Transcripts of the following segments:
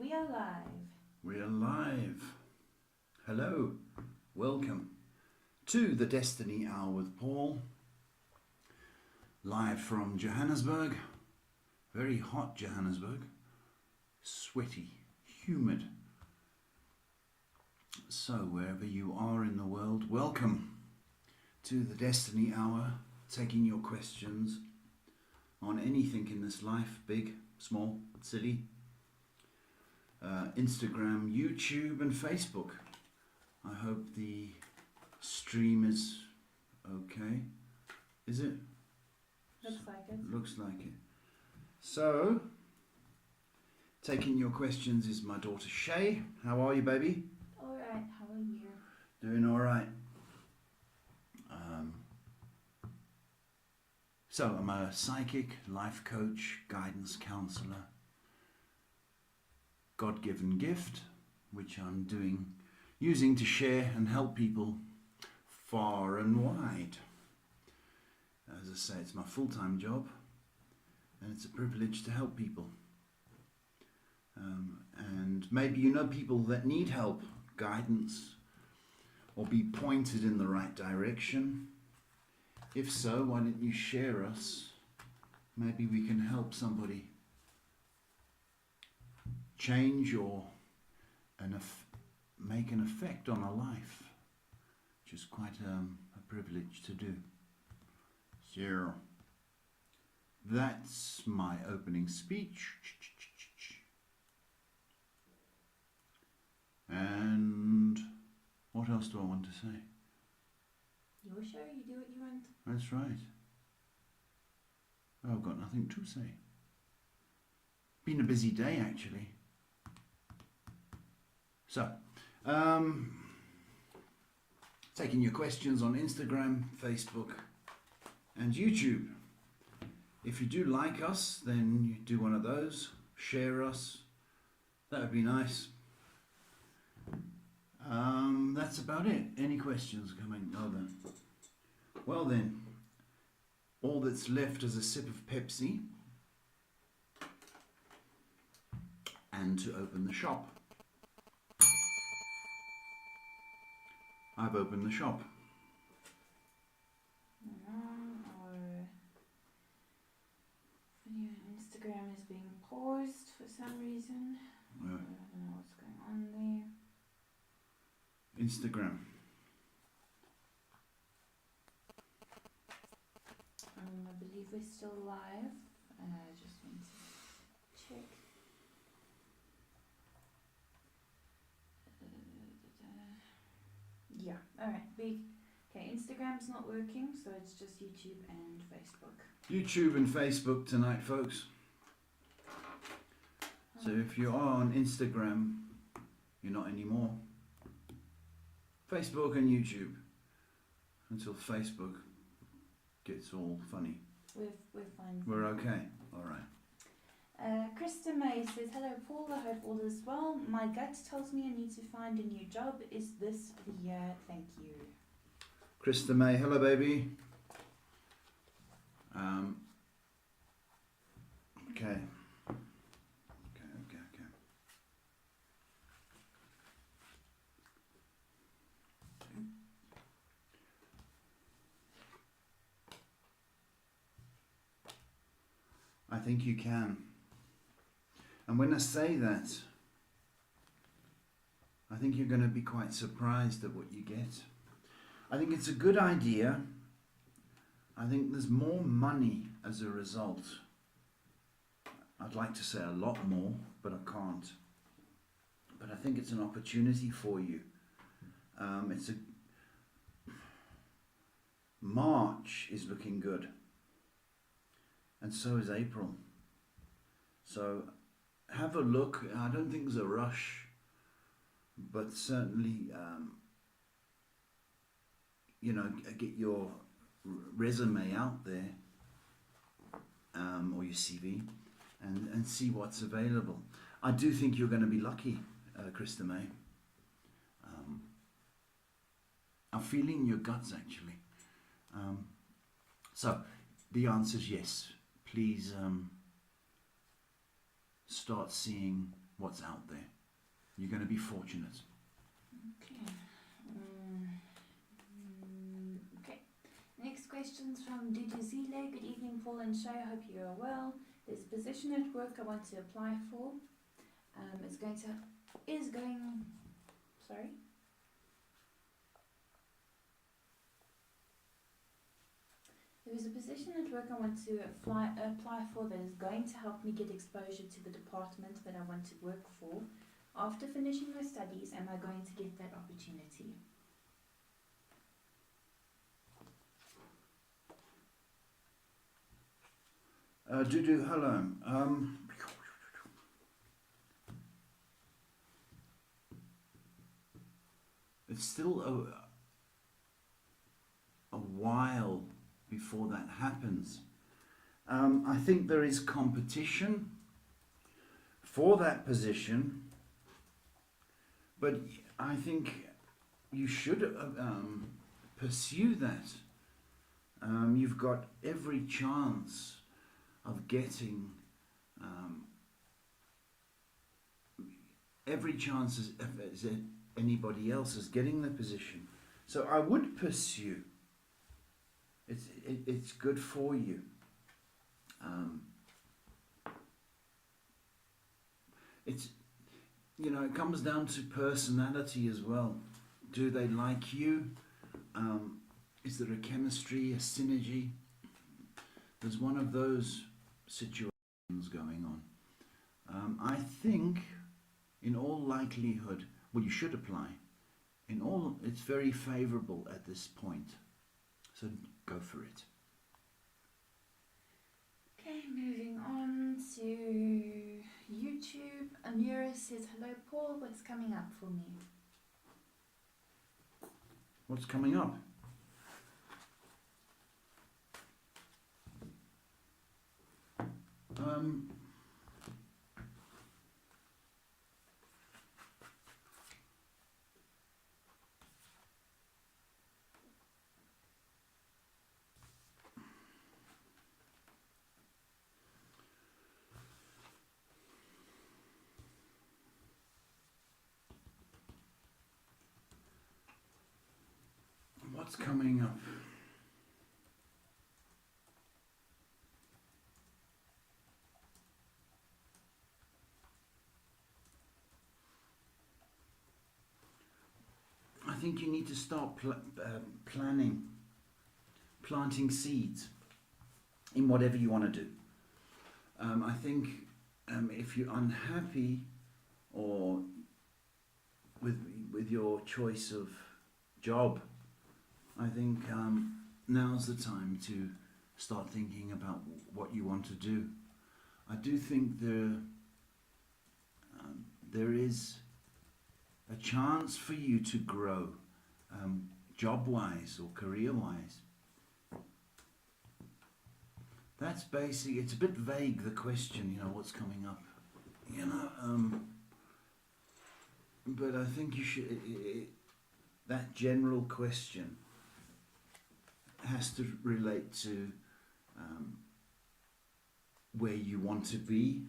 We are live. We are live. Hello, welcome to the Destiny Hour with Paul. Live from Johannesburg, very hot Johannesburg, sweaty, humid. So wherever you are in the world, welcome to the Destiny Hour, taking your questions on anything in this life, big, small, silly. Instagram, YouTube and Facebook. I hope the stream is okay. Is it? Looks like it. Looks like it. So, taking your questions is my daughter Shay. How are you, baby? Alright, how are you? Doing all right. So, I'm a psychic, life coach, guidance counselor. God-given gift, which I'm using to share and help people far and wide. As I say, it's my full-time job, and it's a privilege to help people. And maybe you know people that need help, guidance, or be pointed in the right direction. If so, why don't you share us? Maybe we can help somebody change or make an effect on a life, which is quite a privilege to do. So that's my opening speech. And what else do I want to say? Your show, you do what you want. That's right. I've got nothing to say. Been a busy day, actually. So, taking your questions on Instagram, Facebook, and YouTube. If you do like us, then you do one of those. Share us. That would be nice. That's about it. Any questions coming? Oh, then. Well then, all that's left is a sip of Pepsi and to open the shop. I've opened the shop. Our video on Instagram is being paused for some reason. I don't know what's going on there. Instagram. I believe we're still live. I just want to check. Yeah, alright. Okay, Instagram's not working, so it's just YouTube and Facebook. YouTube and Facebook tonight, folks. So if you are on Instagram, you're not anymore. Facebook and YouTube. Until Facebook gets all funny. We're fine. We're okay. Alright. Krista May says, hello Paul, I hope all is well. My gut tells me I need to find a new job. Is this the year? Thank you. Krista May, hello baby. Okay. I think you can. And when I say that, I think you're going to be quite surprised at what you get. I think it's a good idea. I think there's more money as a result. I'd like to say a lot more, but I can't. But I think it's an opportunity for you. March is looking good. And so is April. So have a look. I don't think there's a rush, but certainly, get your resume out there, or your CV, and see what's available. I do think you're going to be lucky, Krista May. I'm feeling your guts, actually. So the answer is yes. Please start seeing what's out there. You're going to be fortunate. Okay. Okay. Next question's from Duduzile. Good evening, Paul and Shay. Hope you are well. There's a position at work I want to apply for. There's a position at work I want to apply for that is going to help me get exposure to the department that I want to work for. After finishing my studies, am I going to get that opportunity? Dudu, hello. It's still a while before that happens. I think there is competition for that position, but I think you should pursue that. You've got every chance of getting every chance as anybody else is getting the position. So I would pursue. It's good for you. It comes down to personality as well. Do they like you? Is there a chemistry, a synergy? There's one of those situations going on. I think, in all likelihood, well, you should apply. It's very favourable at this point. So go for it. Okay, moving on to YouTube. Amira says, hello Paul, what's coming up for me? What's coming up? What's coming up? I think you need to start planting seeds in whatever you want to do. I think if you're unhappy or with your choice of job, I think now's the time to start thinking about what you want to do. I do think there is a chance for you to grow job-wise or career-wise. That's basic. It's a bit vague, the question, what's coming up. But I think you should, that general question has to relate to where you want to be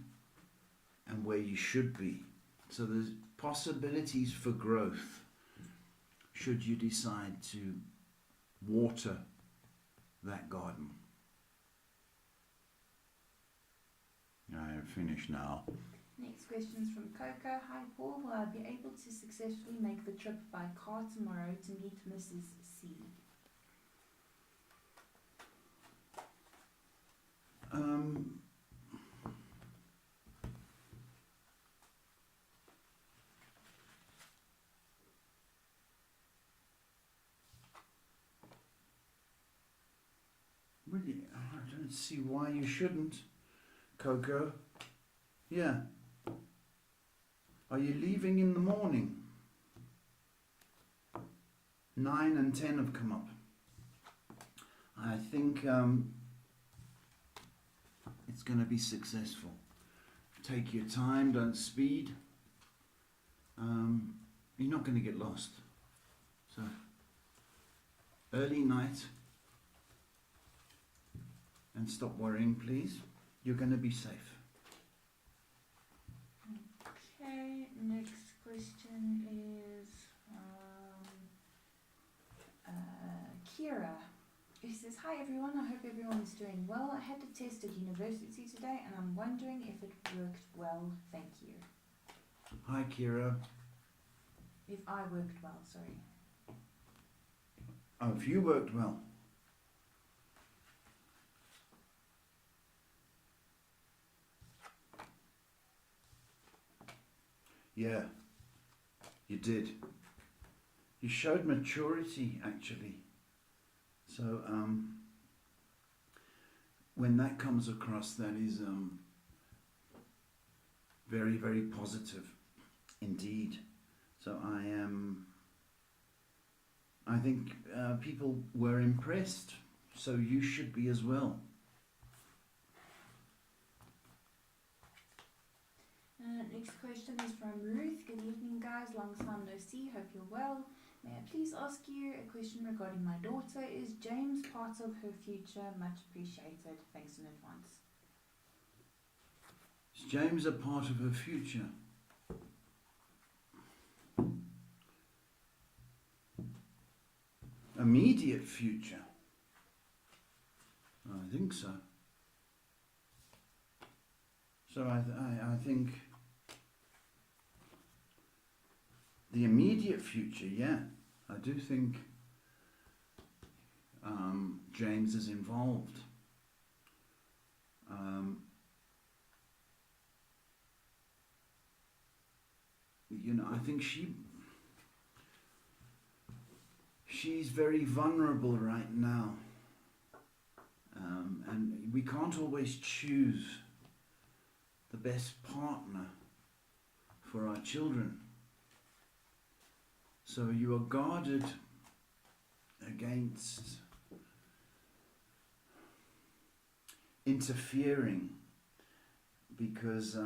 and where you should be. So there's possibilities for growth should you decide to water that garden. I'm finished now. Next question is from Coco. Hi Paul, will I be able to successfully make the trip by car tomorrow to meet Mrs. C? Really, I don't see why you shouldn't, Coco. Yeah. Are you leaving in the morning? 9 and 10 have come up. I think it's going to be successful. Take your time, don't speed. You're not going to get lost. So, early night. And stop worrying, please. You're going to be safe. Okay. Okay, next question is Kira, who says, "Hi everyone, I hope everyone's doing well. I had a test at university today and I'm wondering if it worked well. Thank you." Hi, Kira. If I worked well, sorry. Oh, if you worked well. Yeah, you did. You showed maturity, actually. So, when that comes across, that is very, very positive indeed. So I think people were impressed, so you should be as well. Next question is from Ruth. "Good evening, guys. Long time no see. Hope you're well. May I please ask you a question regarding my daughter? Is James part of her future? Much appreciated. Thanks in advance." Is James a part of her future? Immediate future? I think so. So I think the immediate future, yeah, I do think James is involved. I think she's very vulnerable right now, and we can't always choose the best partner for our children. So you are guarded against interfering, because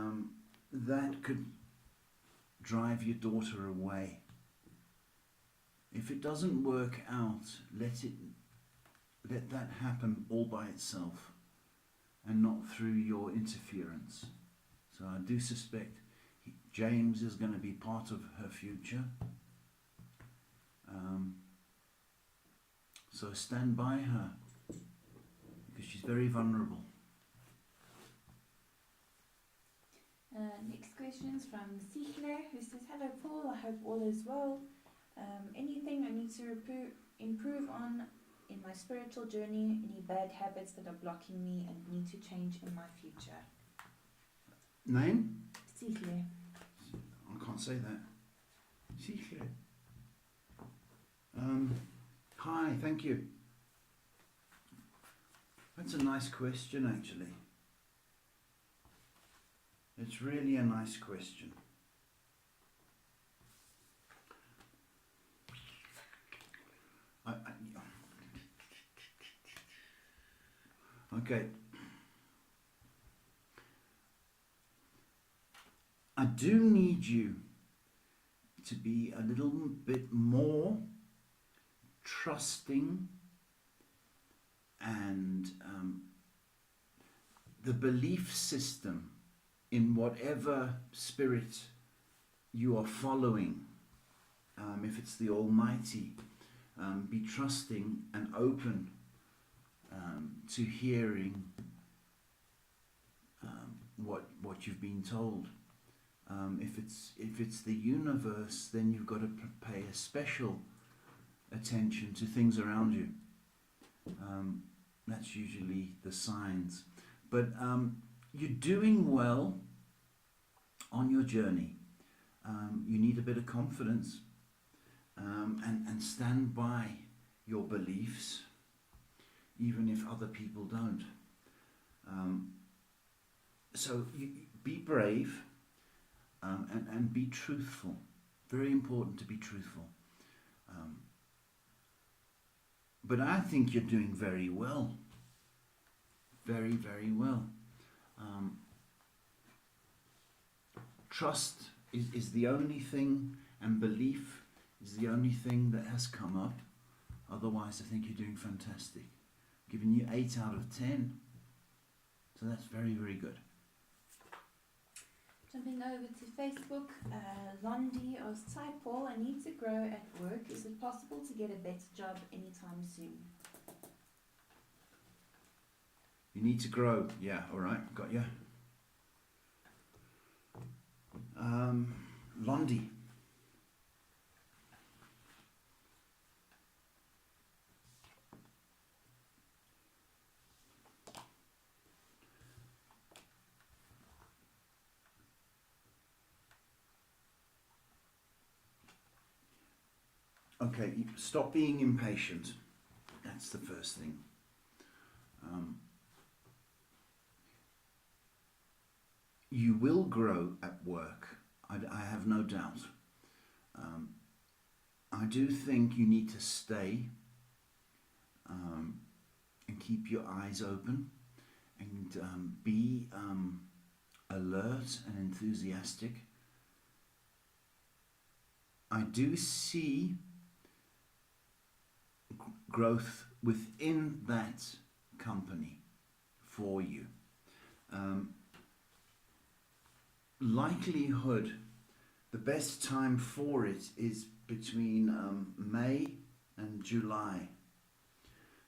that could drive your daughter away. If it doesn't work out, let that happen all by itself and not through your interference. So I do suspect James is going to be part of her future. So stand by her, because she's very vulnerable. Next question is from Sichle, who says, "Hello Paul, I hope all is well. Anything I need to improve on in my spiritual journey? Any bad habits that are blocking me and need to change in my future?" Name? Sichle. I can't say that. Sichle. Hi, thank you. That's a nice question, actually. It's really a nice question. Okay. I do need you to be a little bit more trusting and the belief system in whatever spirit you are following, if it's the Almighty, be trusting and open to hearing what you've been told. If it's the universe, then you've got to pay a special attention to things around you. That's usually the signs. But you're doing well on your journey. You need a bit of confidence and stand by your beliefs, even if other people don't. So you be brave and be truthful. Very important to be truthful. But I think you're doing very well. Very, very well. Trust is the only thing, and belief is the only thing that has come up. Otherwise, I think you're doing fantastic. Giving you 8 out of 10. So that's very, very good. Jumping over to Facebook, Londi asks, "Hi Paul, I need to grow at work. Is it possible to get a better job anytime soon?" You need to grow. Yeah, all right, got you. Londi. Okay, stop being impatient. That's the first thing. You will grow at work. I have no doubt. I do think you need to stay and keep your eyes open and be alert and enthusiastic. I do see growth within that company for you. Likelihood, the best time for it is between May and July.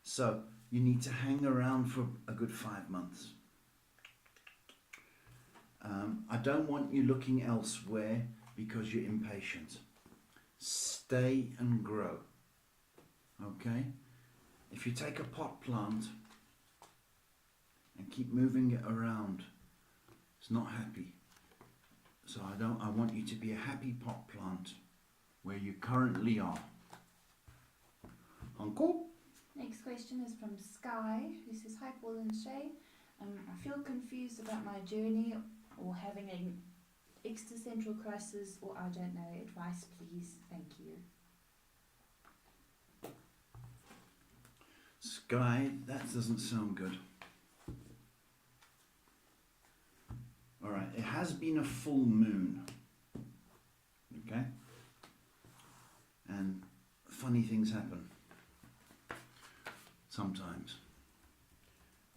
So you need to hang around for a good 5 months. I don't want you looking elsewhere because you're impatient. Stay and grow. Okay? If you take a pot plant and keep moving it around, it's not happy. So I want you to be a happy pot plant where you currently are. Uncle? Next question is from Sky, who says, "Hi Paul and Shay. I feel confused about my journey or having an existential crisis, or I don't know. Advice, please. Thank you." Sky, that doesn't sound good. Alright, it has been a full moon. Okay? And funny things happen. Sometimes.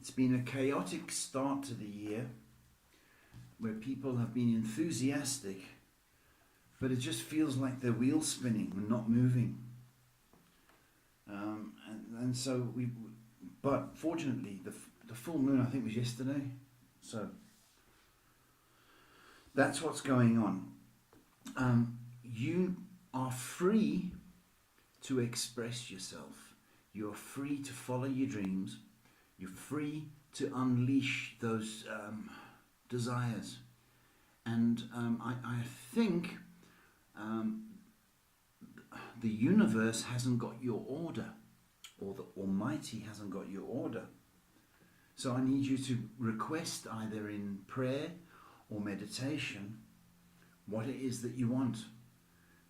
It's been a chaotic start to the year where people have been enthusiastic, but it just feels like they're wheel spinning and not moving. And so but fortunately, the full moon I think was yesterday, so that's what's going on. You are free to express yourself. You're free to follow your dreams. You're free to unleash those desires. And I think the universe hasn't got your order, or the Almighty hasn't got your order. So I need you to request either in prayer or meditation what it is that you want.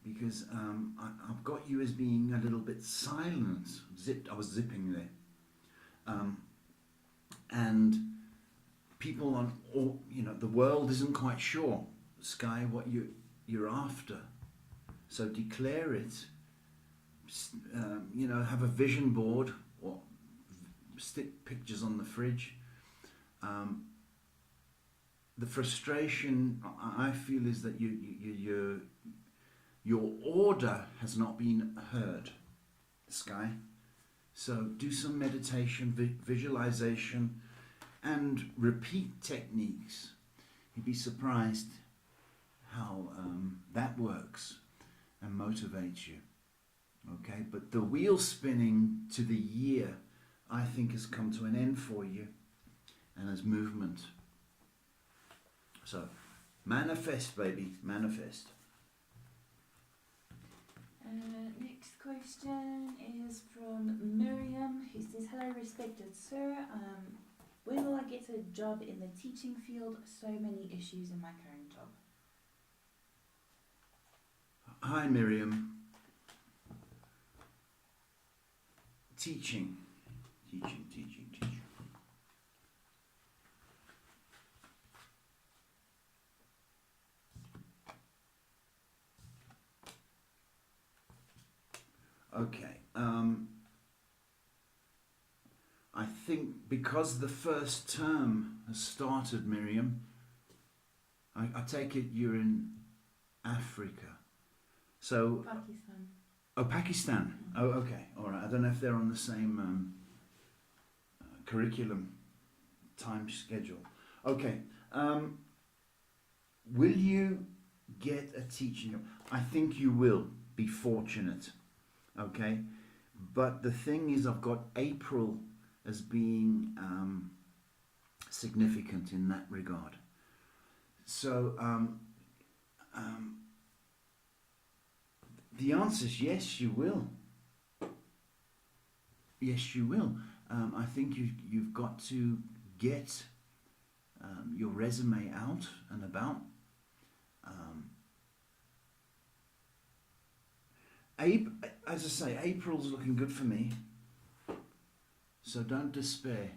Because I've got you as being a little bit silent. I was zipping there. And people the world isn't quite sure, Sky, what you're after. So declare it. Have a vision board or stick pictures on the fridge. The frustration I feel is that your order has not been heard, Sky. So do some meditation, visualization, and repeat techniques. You'd be surprised how that works and motivates you. Okay, but the wheel spinning to the year, I think, has come to an end for you, and there's movement. So, manifest, baby, manifest. Next question is from Miriam, who says, "Hello, respected sir. When will I get a job in the teaching field? So many issues in my current job." Hi, Miriam. Teaching. Okay. I think because the first term has started, Miriam, I take it you're in Africa. So, Pakistan. oh, Pakistan. Oh, okay, all right. I don't know if they're on the same curriculum, time schedule. Okay. Will you get a teaching job? I think you will be fortunate. Okay, but the thing is, I've got April as being significant in that regard. So the answer is yes, you will. Yes, you will. I think you've got to get your resume out and about. As I say, April's looking good for me. So don't despair.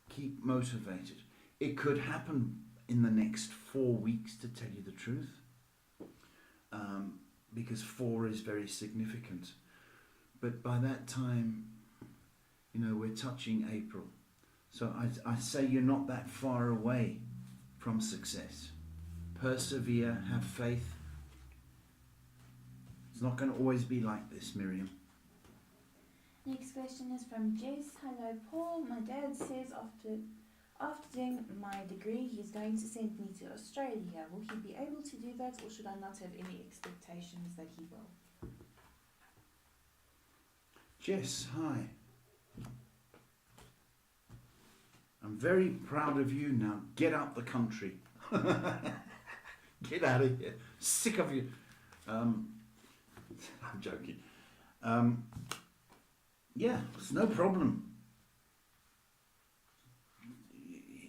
Keep motivated. It could happen in the next 4 weeks, to tell you the truth, because 4 is very significant. But by that time, we're touching April. So I say you're not that far away from success. Persevere, have faith. It's not going to always be like this, Miriam. Next question is from Jess. Hello, Paul. My dad says after doing my degree, he's going to send me to Australia. Will he be able to do that, or should I not have any expectations that he will? Jess, hi. I'm very proud of you now. Get out the country. Get out of here. Sick of you. I'm joking. Yeah, it's no problem.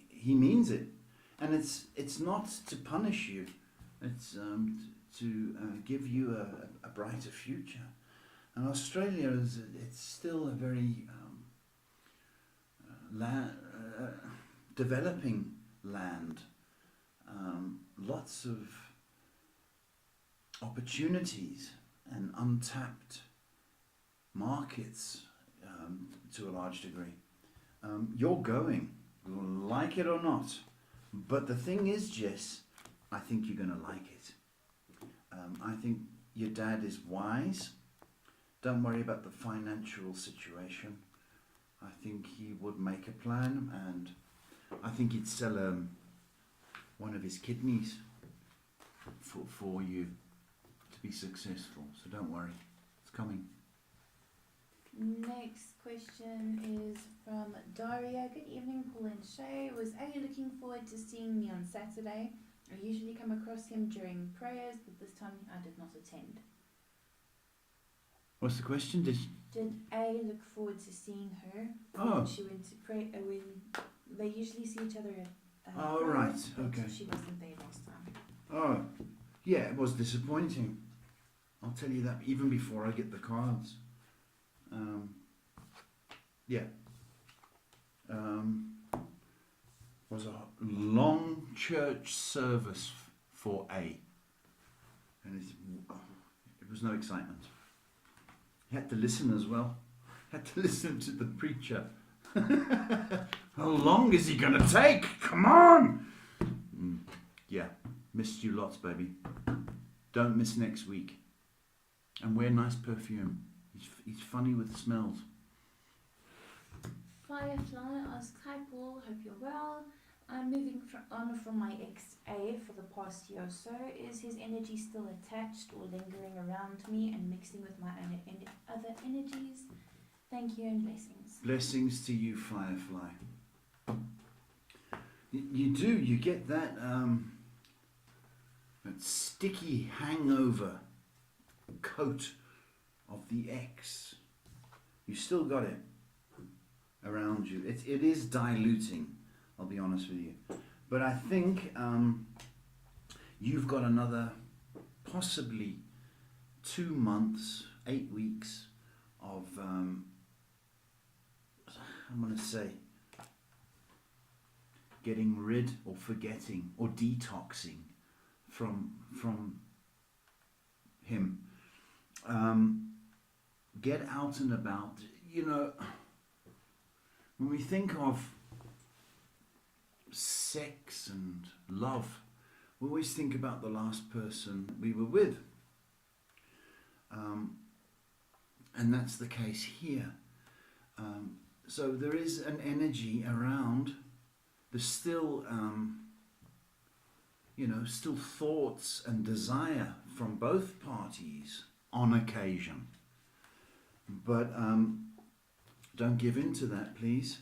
He means it. And it's not to punish you. It's to give you a brighter future. And Australia it's still a very developing land. Lots of opportunities and untapped markets to a large degree. You're going, like it or not. But the thing is, Jess, I think you're going to like it. I think your dad is wise. Don't worry about the financial situation. I think he would make a plan, and I think he'd sell one of his kidneys for you to be successful. So don't worry, it's coming. Next question is from Daria. Good evening, Paul and Shay. Was A looking forward to seeing me on Saturday? I usually come across him during prayers, but this time I did not attend. What's the question? Did A look forward to seeing her when she went to pray? When they usually see each other at prayers, right, but okay. she wasn't there last time. Oh, yeah, it was disappointing. I'll tell you that even before I get the cards. Was a long church service for A, and it was no excitement. He had to listen as well. Had to listen to the preacher. How long is he gonna take? Come on! Yeah, missed you lots, baby. Don't miss next week. And wear nice perfume. He's funny with smells. Firefly asks, hi Paul, hope you're well. I'm moving on from my ex-A for the past year or so. Is his energy still attached or lingering around me and mixing with my other energies? Thank you and blessings. Blessings to you, Firefly. You do, you get that sticky hangover coat of the ex. You still got it around you. It is diluting, I'll be honest with you. But I think you've got another possibly 2 months, 8 weeks of, I'm going to say, getting rid or forgetting or detoxing from him. Get out and about. You know, when we think of sex and love, we always think about the last person we were with. And that's the case here. So there is an energy around. There's still, still thoughts and desire from both parties on occasion. But don't give in to that, please.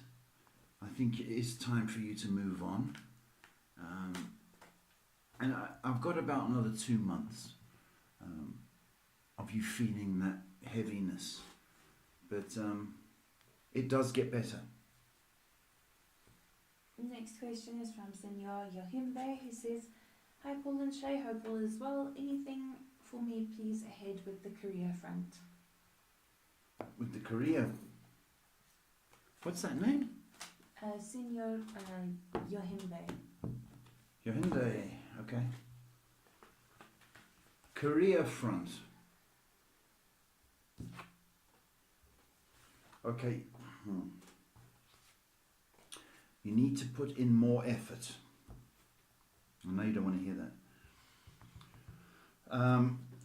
I think it is time for you to move on. And I've got about another 2 months of you feeling that heaviness. But it does get better. Next question is from Senor Yohimbe, who says, "Hi Paul and Shay, hope all is well. Anything for me please ahead with the career front?" With the career. What's that name? Senor Yohimbe. Yohinde, okay. Career front. Okay. You need to put in more effort. I know you don't want to hear that.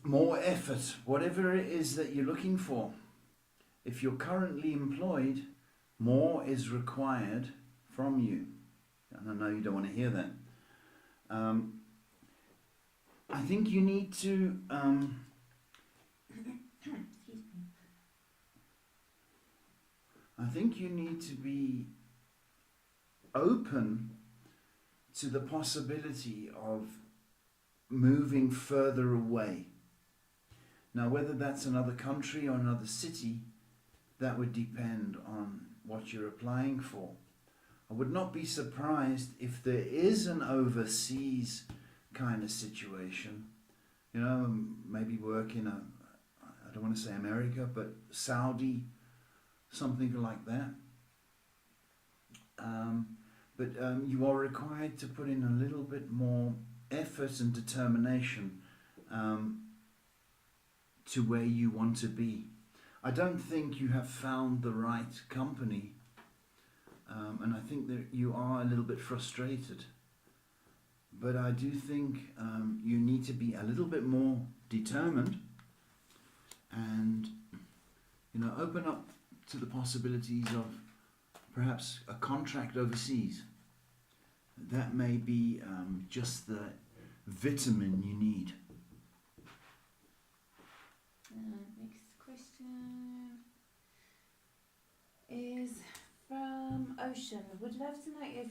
More effort, whatever it is that you're looking for. If you're currently employed, more is required from you. And I know you don't want to hear that. I think you need to be open to the possibility of moving further away. Now, whether that's another country or another city, that would depend on what you're applying for. I would not be surprised if there is an overseas kind of situation, maybe work in I don't want to say America, but Saudi, something like that. But you are required to put in a little bit more effort and determination to where you want to be. I don't think you have found the right company, and I think that you are a little bit frustrated. But I do think you need to be a little bit more determined and, open up to the possibilities of perhaps a contract overseas. That may be just the vitamin you need. Next question is from Ocean. Would love to know if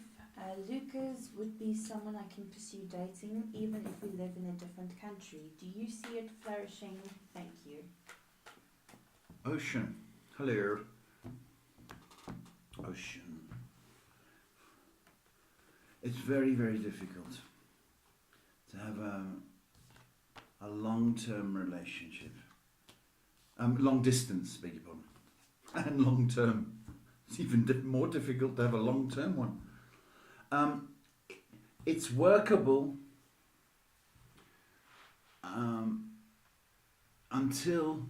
Lucas would be someone I can pursue dating even if we live in a different country. Do you see it flourishing? Thank you. Ocean. Hello. Ocean. It's very, very difficult to have a long-term relationship. Long distance, beg your pardon. And long-term. It's even more difficult to have a long-term one. It's workable until